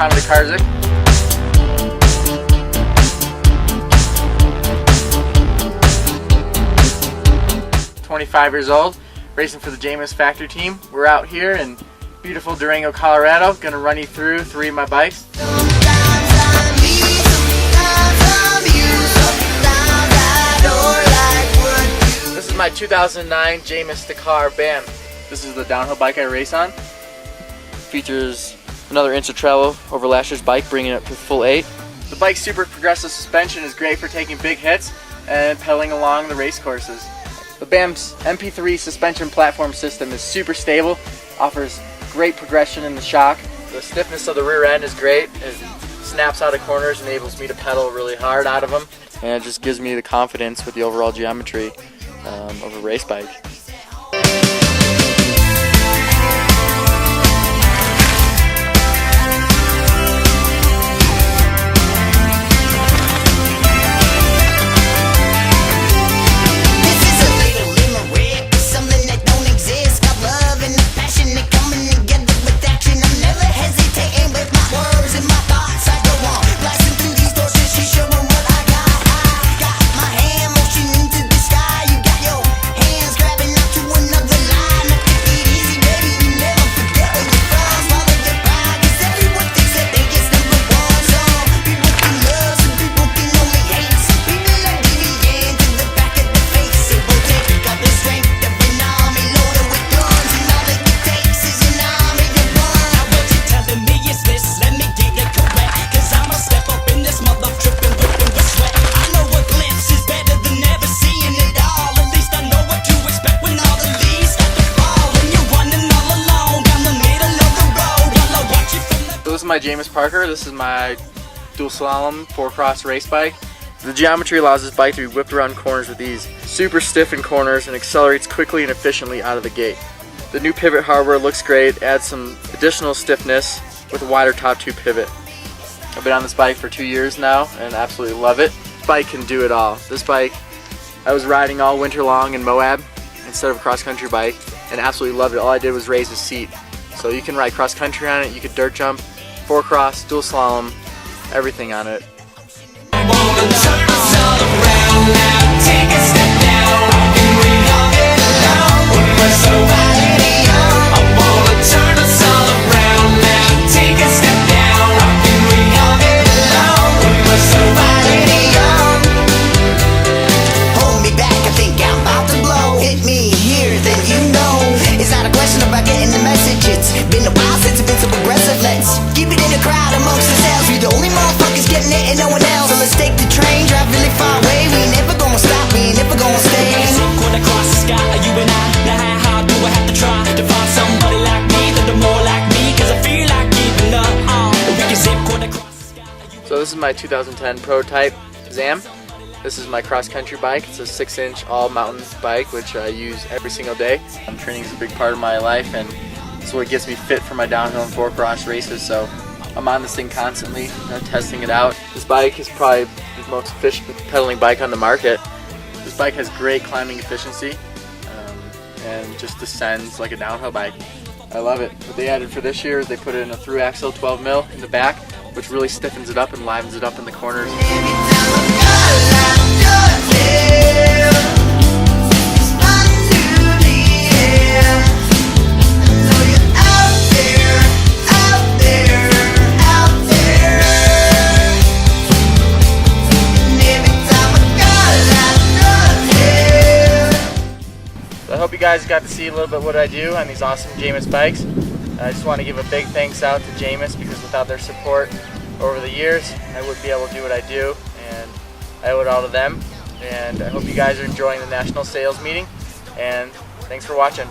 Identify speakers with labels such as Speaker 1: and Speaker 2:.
Speaker 1: Honda Karzik. 25 years old, racing for the Jamis factory team. We're out here in beautiful Durango, Colorado. Gonna run you through 3 of my bikes. This is my 2009 Jamis Dakar BAM. This is the downhill bike I race on. Features another inch of travel over last year's bike, bringing it up to full 8. The bike's super progressive suspension is great for taking big hits and pedaling along the race courses. The BAM's MP3 suspension platform system is super stable, offers great progression in the shock. The stiffness of the rear end is great. It snaps out of corners, enables me to pedal really hard out of them, and it just gives me the confidence with the overall geometry of a race bike. This is my Jamis Parker. This is my dual slalom 4-cross race bike. The geometry allows this bike to be whipped around corners with ease. Super stiff in corners and accelerates quickly and efficiently out of the gate. The new pivot hardware looks great, adds some additional stiffness with a wider top tube pivot. I've been on this bike for 2 years now and absolutely love it. This bike can do it all. This bike I was riding all winter long in Moab instead of a cross-country bike and absolutely loved it. All I did was raise the seat. So you can ride cross-country on it, you could dirt jump, 4-cross, dual slalom, everything on it. So this is my 2010 prototype ZAM. This is my cross-country bike. It's a 6-inch all-mountain bike, which I use every single day. Training is a big part of my life, and it's what gets me fit for my downhill and 4-cross races. So I'm on this thing constantly, testing it out. This bike is probably the most efficient pedaling bike on the market. This bike has great climbing efficiency and just descends like a downhill bike. I love it. What they added for this year is they put in a through axle 12 mil in the back, which really stiffens it up and livens it up in the corners. I hope you guys got to see a little bit what I do on these awesome Jamis bikes. I just want to give a big thanks out to Jamis, because without their support over the years, I wouldn't be able to do what I do, and I owe it all to them. And I hope you guys are enjoying the national sales meeting, and thanks for watching.